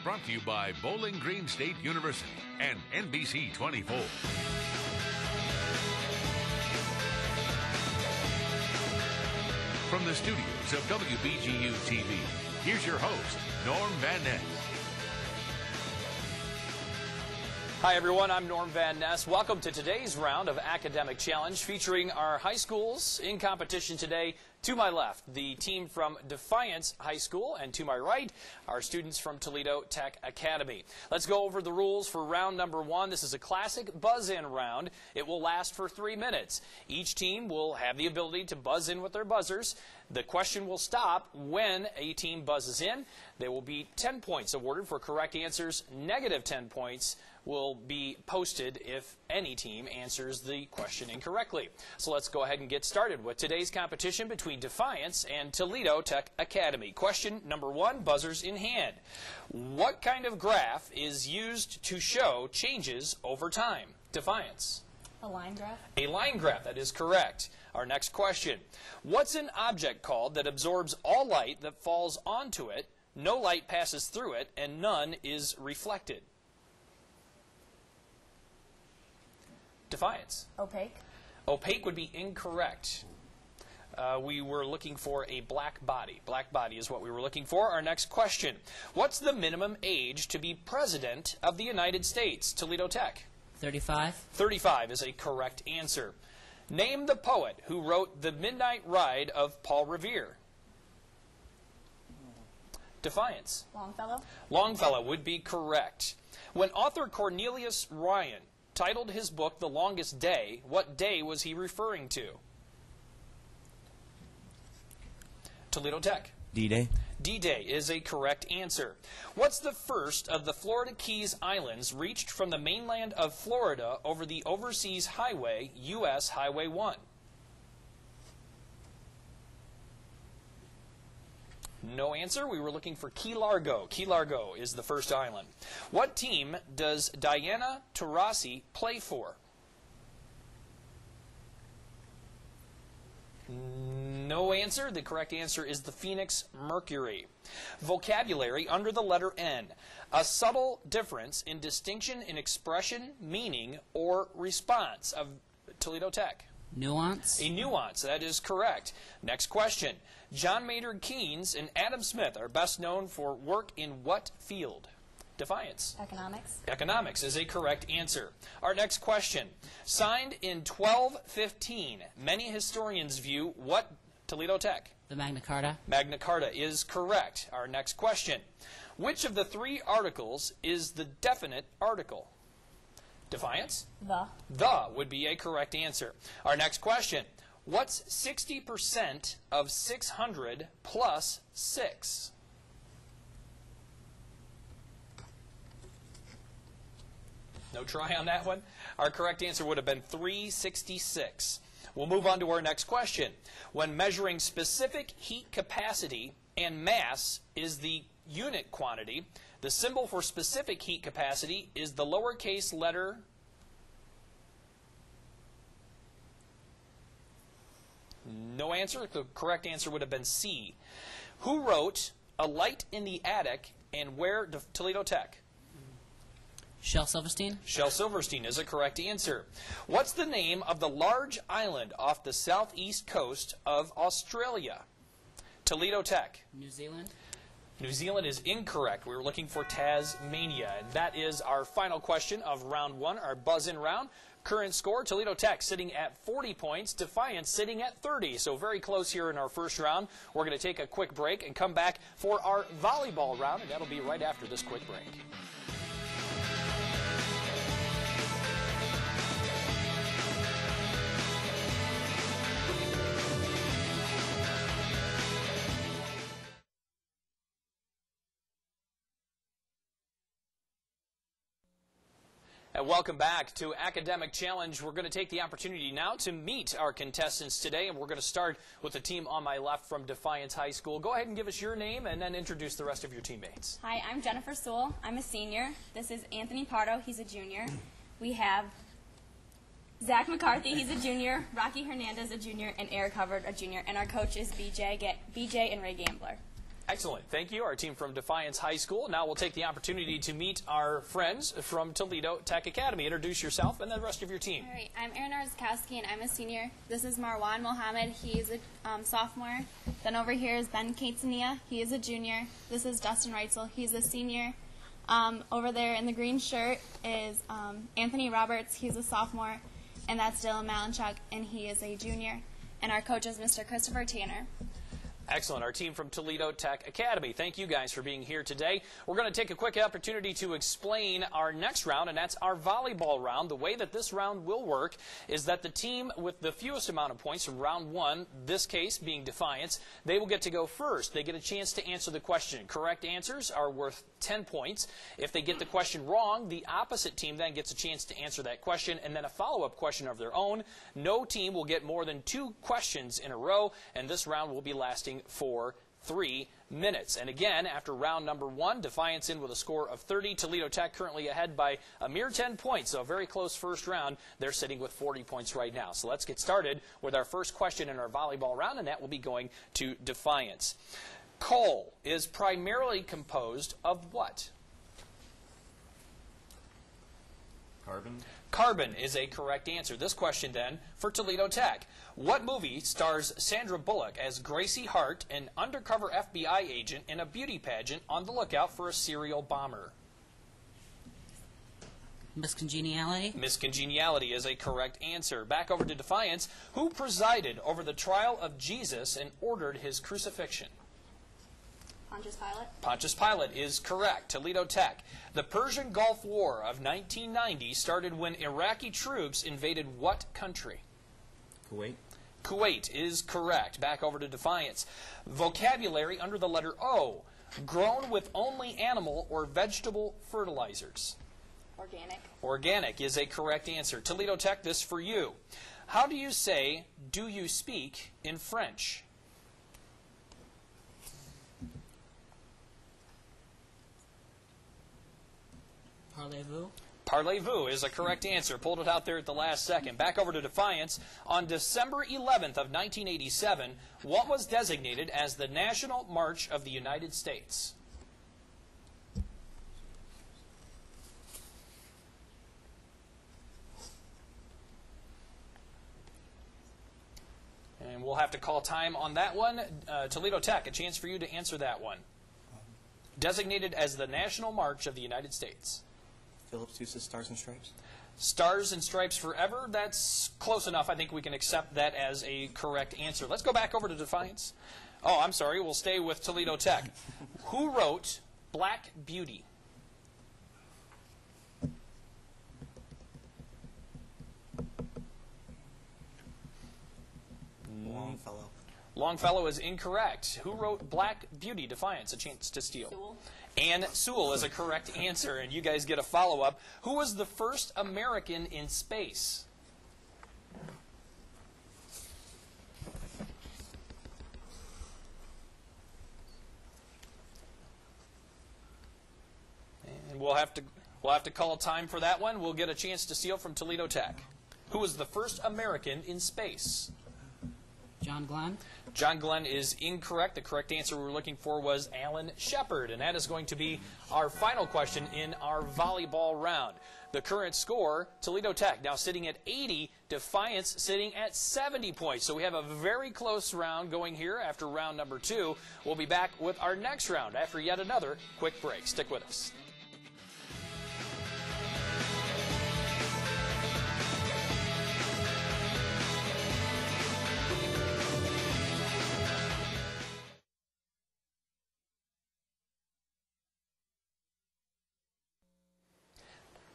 Brought to you by Bowling Green State University and NBC 24. From the studios of WBGU TV, here's your host, Norm Van Ness. Hi everyone, I'm Norm Van Ness. Welcome to today's round of Academic Challenge featuring our high schools in competition today. To my left, the team from Defiance High School, and to my right, our students from Toledo Tech Academy. Let's go over the rules for round number one. This is a classic buzz-in round. It will last for 3 minutes. Each team will have the ability to buzz in with their buzzers. The question will stop when a team buzzes in. There will be 10 points awarded for correct answers. Negative 10 points will be posted if any team answers the question incorrectly. So let's go ahead and get started with today's competition between Defiance and Toledo Tech Academy. Question number one, buzzers in hand. What kind of graph is used to show changes over time? Defiance. A line graph? A line graph, that is correct. Our next question. What's an object called that absorbs all light that falls onto it, no light passes through it, and none is reflected? Defiance. Opaque. Opaque would be incorrect. We were looking for a black body. Black body is what we were looking for. Our next question. What's the minimum age to be president of the United States? Toledo Tech. 35. 35 is a correct answer. Name the poet who wrote The Midnight Ride of Paul Revere. Defiance. Longfellow. Longfellow would be correct. When author Cornelius Ryan titled his book The Longest Day, what day was he referring to? Toledo Tech. D-Day. D-Day is a correct answer. What's the first of the Florida Keys Islands reached from the mainland of Florida over the overseas highway, U.S. Highway 1? No answer. We were looking for Key Largo. Key Largo is the first island. What team does Diana Taurasi play for? No answer. The correct answer is the Phoenix Mercury. Vocabulary under the letter N. A subtle difference in distinction in expression, meaning, or response of Toledo Tech. Nuance. A nuance. That is correct. Next question. John Maynard Keynes and Adam Smith are best known for work in what field? Defiance. Economics. Economics is a correct answer. Our next question. Signed in 1215, many historians view what? Toledo Tech. The Magna Carta. Magna Carta is correct. Our next question. Which of the three articles is the definite article? Defiance? The would be a correct answer. Our next question. What's 60% of 600 plus 6? No try on that one. Our correct answer would have been 366. We'll move on to our next question. When measuring specific heat capacity and mass is the unit quantity, the symbol for specific heat capacity is the lowercase letter No answer. The correct answer would have been C. Who wrote A Light in the Attic and Where Toledo Tech? Shel Silverstein. Shel Silverstein is a correct answer. What's the name of the large island off the southeast coast of Australia? Toledo Tech. New Zealand. New Zealand is incorrect. We were looking for Tasmania. And that is our final question of round one, our buzz-in round. Current score, Toledo Tech sitting at 40 points, Defiance sitting at 30. So very close here in our first round. We're going to take a quick break and come back for our volleyball round, and that'll be right after this quick break. And welcome back to Academic Challenge. We're going to take the opportunity now to meet our contestants today, and we're going to start with the team on my left from Defiance High School. Go ahead and give us your name and then introduce the rest of your teammates. Hi, I'm Jennifer Sewell. I'm a senior. This is Anthony Pardo. He's a junior. We have Zach McCarthy. He's a junior. Rocky Hernandez, a junior. And Eric Hubbard, a junior. And our coach is BJ and Ray Gambler. Excellent. Thank you, our team from Defiance High School. Now we'll take the opportunity to meet our friends from Toledo Tech Academy. Introduce yourself and then the rest of your team. All right, I'm Erin Arzkowski, and I'm a senior. This is Marwan Mohammed. He's a sophomore. Then over here is Ben Katesania. He is a junior. This is Dustin Reitzel. He's a senior. Over there in the green shirt is Anthony Roberts. He's a sophomore. And that's Dylan Malinchuk, and he is a junior. And our coach is Mr. Christopher Tanner. Excellent. Our team from Toledo Tech Academy. Thank you guys for being here today. We're going to take a quick opportunity to explain our next round, and that's our volleyball round. The way that this round will work is that the team with the fewest amount of points from round one, this case being Defiance, they will get to go first. They get a chance to answer the question. Correct answers are worth 10 points. If they get the question wrong, the opposite team then gets a chance to answer that question and then a follow-up question of their own. No team will get more than 2 questions in a row, and this round will be lasting for 3 minutes. And again, after round number 1, Defiance in with a score of 30. Toledo Tech currently ahead by a mere 10 points, so a very close first round. They're sitting with 40 points right now. So let's get started with our first question in our volleyball round, and that will be going to Defiance. Coal is primarily composed of what? Carbon. Carbon is a correct answer. This question then for Toledo Tech. What movie stars Sandra Bullock as Gracie Hart, an undercover FBI agent in a beauty pageant on the lookout for a serial bomber? Miss Congeniality. Miss Congeniality is a correct answer. Back over to Defiance. Who presided over the trial of Jesus and ordered his crucifixion? Pontius Pilate. Pontius Pilate is correct. Toledo Tech. The Persian Gulf War of 1990 started when Iraqi troops invaded what country? Kuwait. Kuwait is correct. Back over to Defiance. Vocabulary under the letter O. Grown with only animal or vegetable fertilizers. Organic. Organic is a correct answer. Toledo Tech, this for you. How do you say, do you speak in French? Parlez-vous. Parlez-vous is a correct answer. Pulled it out there at the last second. Back over to Defiance. On December 11th of 1987, what was designated as the National March of the United States? And we'll have to call time on that one. Toledo Tech, a chance for you to answer that one. Designated as the National March of the United States. Phillips uses Stars and Stripes. Stars and Stripes Forever, that's close enough. I think we can accept that as a correct answer. Let's go back over to Defiance. Oh, I'm sorry. We'll stay with Toledo Tech. Who wrote Black Beauty? Longfellow. Longfellow is incorrect. Who wrote Black Beauty? Defiance, a chance to steal. Sewell. Anne Sewell is a correct answer, and you guys get a follow-up. Who was the first American in space? And we'll have to call time for that one. We'll get a chance to steal from Toledo Tech. Who was the first American in space? John Glenn. John Glenn is incorrect. The correct answer we were looking for was Alan Shepard, and that is going to be our final question in our volleyball round. The current score, Toledo Tech now sitting at 80, Defiance sitting at 70 points. So we have a very close round going here after round number 2. We'll be back with our next round after yet another quick break. Stick with us.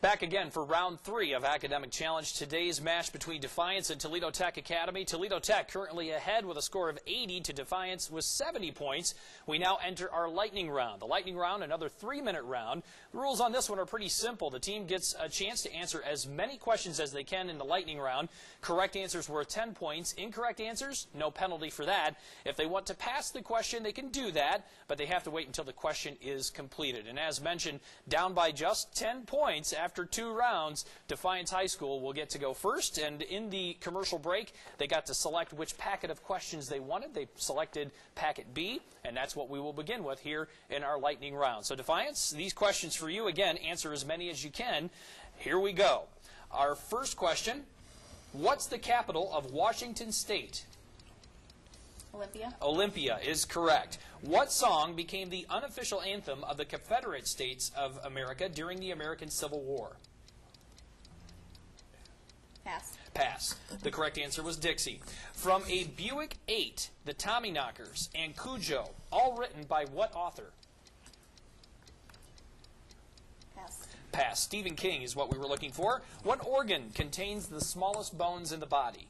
Back again for round 3 of Academic Challenge. Today's match between Defiance and Toledo Tech Academy. Toledo Tech currently ahead with a score of 80 to Defiance with 70 points. We now enter our lightning round. The lightning round, another 3-minute round. The rules on this one are pretty simple. The team gets a chance to answer as many questions as they can in the lightning round. Correct answers worth 10 points. Incorrect answers, no penalty for that. If they want to pass the question, they can do that, but they have to wait until the question is completed. And as mentioned, down by just 10 points after after 2 rounds, Defiance High School will get to go first. And in the commercial break, they got to select which packet of questions they wanted. They selected packet B, and that's what we will begin with here in our lightning round. So Defiance, these questions for you. Again, answer as many as you can. Here we go. Our first question, what's the capital of Washington State? Olympia. Olympia is correct. What song became the unofficial anthem of the Confederate States of America during the American Civil War? Pass. Pass. The correct answer was Dixie. From a Buick 8, the Tommyknockers, and Cujo, all written by what author? Pass. Pass. Stephen King is what we were looking for. What organ contains the smallest bones in the body?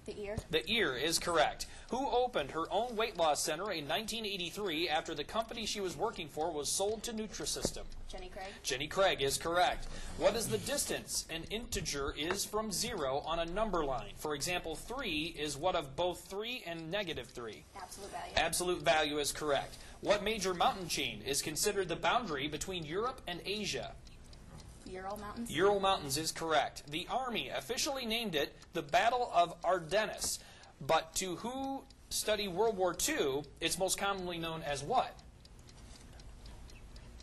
The ear. The ear is correct. Who opened her own weight loss center in 1983 after the company she was working for was sold to Nutrisystem? Jenny Craig. Jenny Craig is correct. What is the distance an integer is from 0 on a number line? For example, 3 is what of both 3 and negative 3? Absolute value. Absolute value is correct. What major mountain chain is considered the boundary between Europe and Asia? Ural Mountains. Ural Mountains is correct. The Army officially named it the Battle of Ardennes, but to who study World War II, it's most commonly known as what?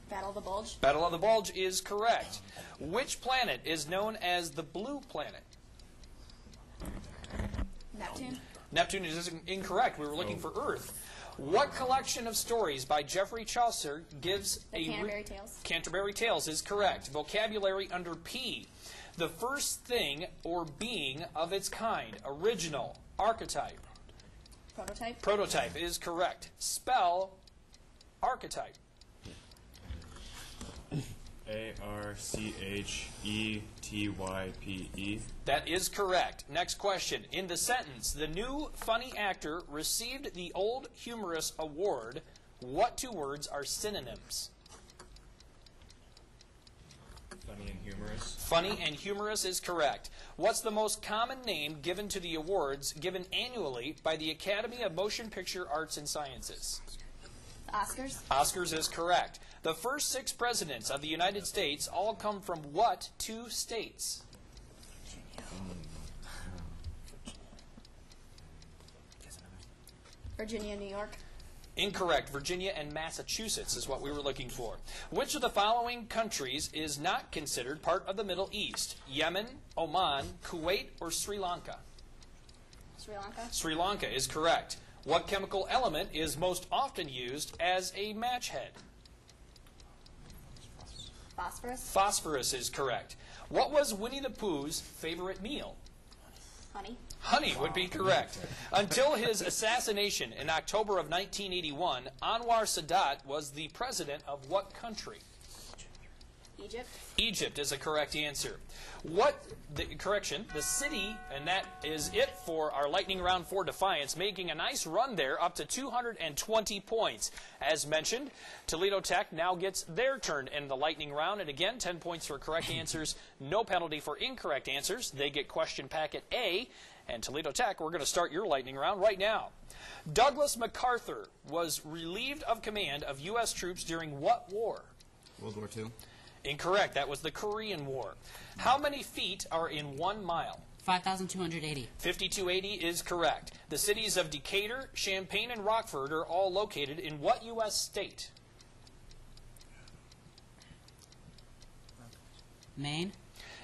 Battle of the Bulge. Battle of the Bulge is correct. Which planet is known as the blue planet? Neptune. Neptune is incorrect. We were looking for Earth. What collection of stories by Geoffrey Chaucer gives The Canterbury Tales. Canterbury Tales is correct. Vocabulary under P. The first thing or being of its kind. Original. Archetype. Prototype. Prototype is correct. Spell archetype. Archetype. That is correct. Next question. In the sentence, the new funny actor received the Old Humorous Award. What 2 words are synonyms? Funny and humorous. Funny and humorous is correct. What's the most common name given to the awards given annually by the Academy of Motion Picture Arts and Sciences? The Oscars. Oscars is correct. The first 6 presidents of the United States all come from what 2 states? Virginia, New York. Incorrect. Virginia and Massachusetts is what we were looking for. Which of the following countries is not considered part of the Middle East? Yemen, Oman, Kuwait, or Sri Lanka? Sri Lanka. Sri Lanka is correct. What chemical element is most often used as a match head? Phosphorus. Phosphorus is correct. What was Winnie the Pooh's favorite meal? Honey. Honey would be correct. Until his assassination in October of 1981, Anwar Sadat was the president of what country? Egypt. Egypt is a correct answer. The city, and that is it for our lightning round for Defiance, making a nice run there up to 220 points. As mentioned, Toledo Tech now gets their turn in the lightning round, and again, 10 points for correct answers, no penalty for incorrect answers. They get question packet A, and Toledo Tech, we're going to start your lightning round right now. Douglas MacArthur was relieved of command of U.S. troops during what war? World War II. Incorrect. That was the Korean War. How many feet are in 1 mile? 5,280. 5,280 is correct. The cities of Decatur, Champaign, and Rockford are all located in what U.S. state? Maine.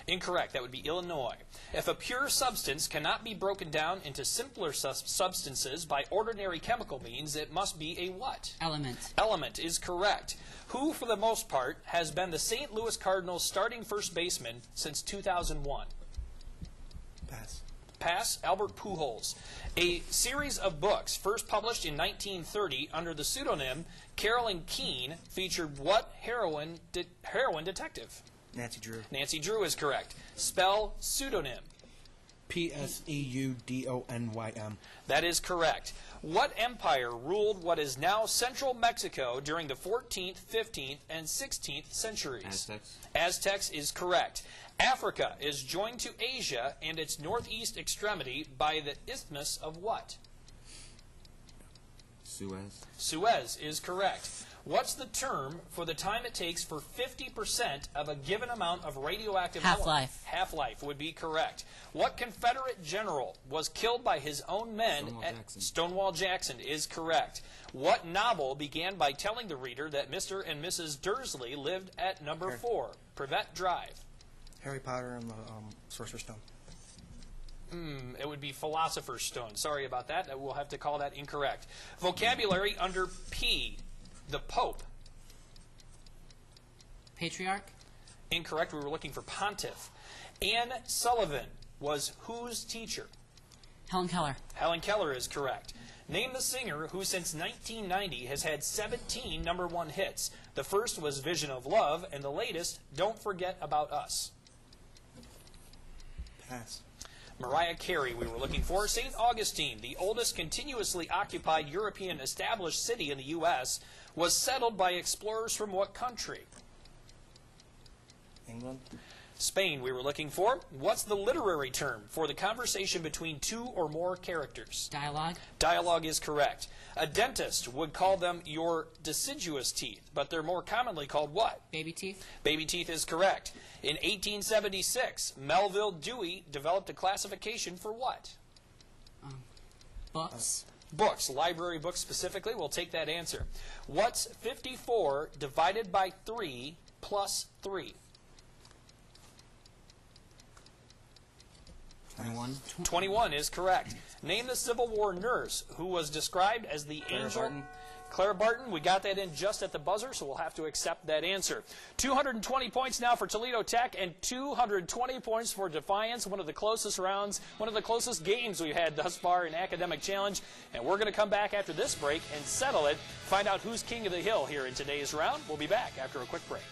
Incorrect. That would be Illinois. If a pure substance cannot be broken down into simpler substances by ordinary chemical means, it must be a what? Element. Element is correct. Who, for the most part, has been the St. Louis Cardinals starting first baseman since 2001? Pass. Pass. Albert Pujols. A series of books first published in 1930 under the pseudonym Carolyn Keene featured what heroine detective? Nancy Drew. Nancy Drew is correct. Spell pseudonym. Pseudonym. That is correct. What empire ruled what is now central Mexico during the 14th, 15th, and 16th centuries? Aztecs. Aztecs is correct. Africa is joined to Asia and its northeast extremity by the isthmus of what? Suez. Suez is correct. What's the term for the time it takes for 50% of a given amount of radioactive Half-life. Half-life would be correct. What Confederate general was killed by his own men? Stonewall Jackson is correct. What novel began by telling the reader that Mr. and Mrs. Dursley lived at number 4? Prevent Drive. Harry Potter and the Sorcerer's Stone. It would be Philosopher's Stone. Sorry about that. We'll have to call that incorrect. Vocabulary under P. The Pope. Patriarch. Incorrect. We were looking for Pontiff. Anne Sullivan was whose teacher? Helen Keller. Helen Keller is correct. Name the singer who since 1990 has had 17 #1 hits. The first was Vision of Love, and the latest, Don't Forget About Us. Pass. Mariah Carey we were looking for. St. Augustine, the oldest continuously occupied European established city in the U.S., was settled by explorers from what country? England. Spain we were looking for. What's the literary term for the conversation between 2 or more characters? Dialogue. Dialogue is correct. A dentist would call them your deciduous teeth, but they're more commonly called what? Baby teeth. Baby teeth is correct. In 1876, Melville Dewey developed a classification for what? Books. Books, library books specifically. We'll take that answer. What's 54 divided by 3 plus 3? 21. 21 is correct. Name the Civil War nurse who was described as the angel. Barton. Clara Barton. We got that in just at the buzzer, so we'll have to accept that answer. 220 points now for Toledo Tech and 220 points for Defiance. One of the closest rounds, one of the closest games we've had thus far in Academic Challenge. And we're going to come back after this break and settle it, find out who's king of the hill here in today's round. We'll be back after a quick break.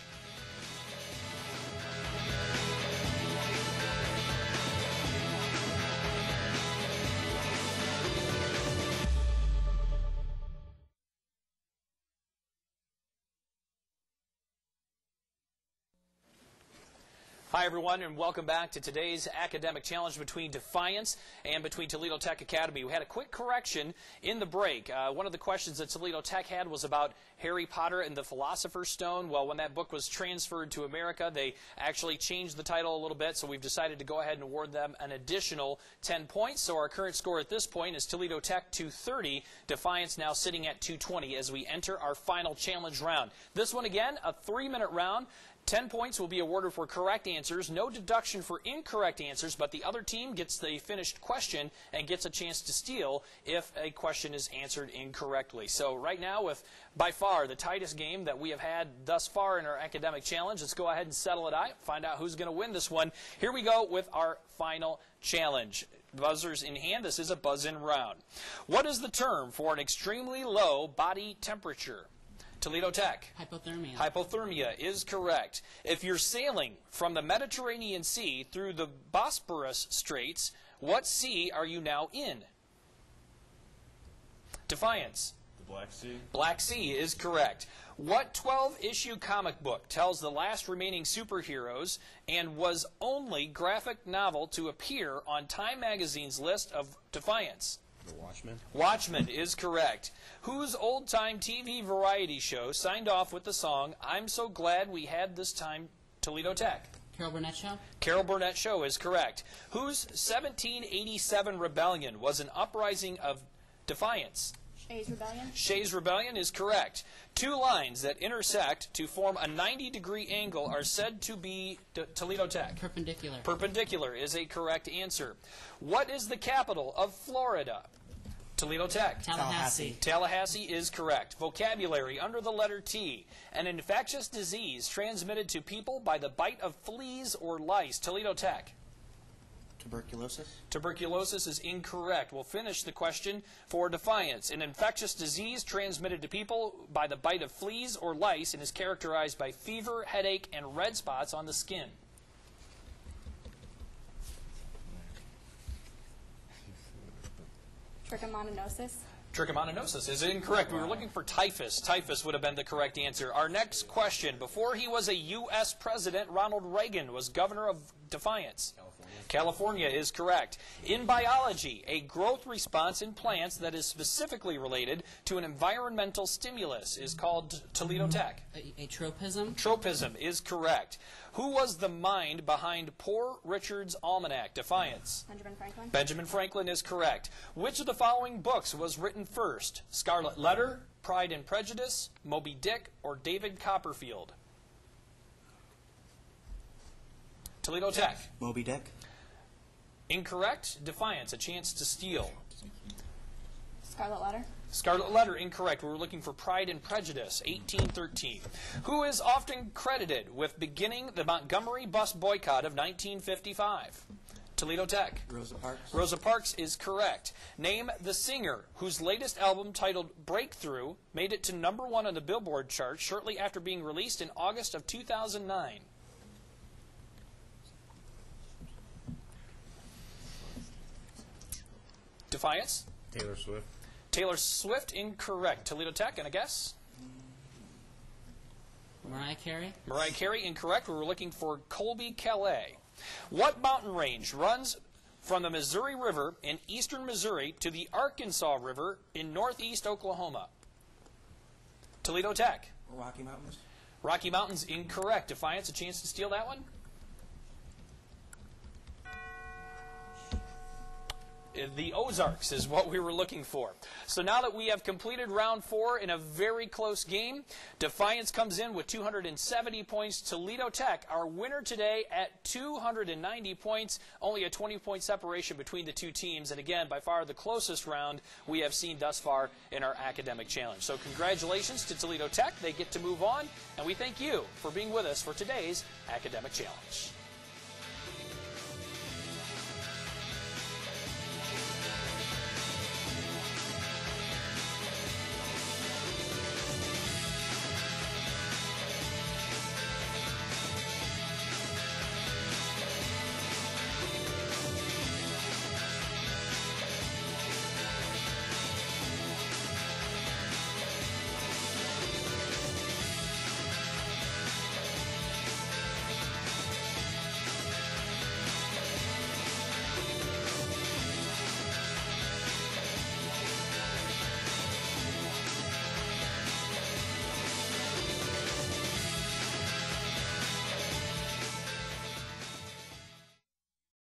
Hi, everyone, and welcome back to today's academic challenge between Defiance and between Toledo Tech Academy. We had a quick correction in the break. One of the questions that Toledo Tech had was about Harry Potter and the Philosopher's Stone. Well, when that book was transferred to America, they actually changed the title a little bit, so we've decided to go ahead and award them an additional 10 points. So our current score at this point is Toledo Tech 230, Defiance now sitting at 220 as we enter our final challenge round. This one, again, a 3-minute round. 10 points will be awarded for correct answers, no deduction for incorrect answers, but the other team gets the finished question and gets a chance to steal if a question is answered incorrectly. So right now, with by far the tightest game that we have had thus far in our academic challenge, let's go ahead and settle it out, find out who's going to win this one. Here we go with our final challenge. Buzzers in hand, this is a buzz-in round. What is the term for an extremely low body temperature? Toledo Tech. Hypothermia. Hypothermia is correct. If you're sailing from the Mediterranean Sea through the Bosporus Straits, what sea are you now in? Defiance. The Black Sea. Black Sea is correct. What 12-issue comic book tells the last remaining superheroes and was only graphic novel to appear on Time Magazine's list of Defiance? The Watchmen. Watchmen is correct. Whose old-time TV variety show signed off with the song, I'm So Glad We Had This Time, Toledo Tech? Carol Burnett Show. Carol Burnett Show is correct. Whose 1787 rebellion was an uprising of defiance? Shays Rebellion. Shays Rebellion is correct. 2 lines that intersect to form a 90-degree angle are said to be Toledo Tech. Perpendicular. Perpendicular is a correct answer. What is the capital of Florida? Toledo Tech. Tallahassee. Tallahassee is correct. Vocabulary under the letter T. An infectious disease transmitted to people by the bite of fleas or lice. Toledo Tech. Tuberculosis. Tuberculosis is incorrect. We'll finish the question for Defiance. An infectious disease transmitted to people by the bite of fleas or lice and is characterized by fever, headache, and red spots on the skin. Trichomoniasis. Trichomoniasis is incorrect. We were looking for typhus. Typhus would have been the correct answer. Our next question. Before he was a U.S. president, Ronald Reagan was governor of Defiance. California. California is correct. In biology, a growth response in plants that is specifically related to an environmental stimulus is called Toledo Tech. A tropism. Tropism is correct. Who was the mind behind Poor Richard's Almanac? Defiance. Benjamin Franklin. Benjamin Franklin is correct. Which of the following books was written first? Scarlet Letter, Pride and Prejudice, Moby Dick, or David Copperfield? Toledo Tech. Moby Dick. Incorrect. Defiance, a chance to steal. Scarlet Letter. Scarlet Letter, incorrect. We were looking for Pride and Prejudice, 1813. Who is often credited with beginning the Montgomery bus boycott of 1955? Toledo Tech. Rosa Parks. Rosa Parks is correct. Name the singer whose latest album, titled Breakthrough, made it to #1 on the Billboard chart shortly after being released in August of 2009. Defiance. Taylor Swift. Taylor Swift, incorrect. Toledo Tech, and a guess? Mariah Carey. Mariah Carey, incorrect. We were looking for Colby Calais. What mountain range runs from the Missouri River in eastern Missouri to the Arkansas River in northeast Oklahoma? Toledo Tech. Rocky Mountains. Rocky Mountains, incorrect. Defiance, a chance to steal that one? The Ozarks is what we were looking for. So now that we have completed round 4 in a very close game, Defiance comes in with 270 points. Toledo Tech, our winner today, at 290 points. Only a 20-point separation between the two teams. And again, by far the closest round we have seen thus far in our academic challenge. So congratulations to Toledo Tech. They get to move on. And we thank you for being with us for today's academic challenge.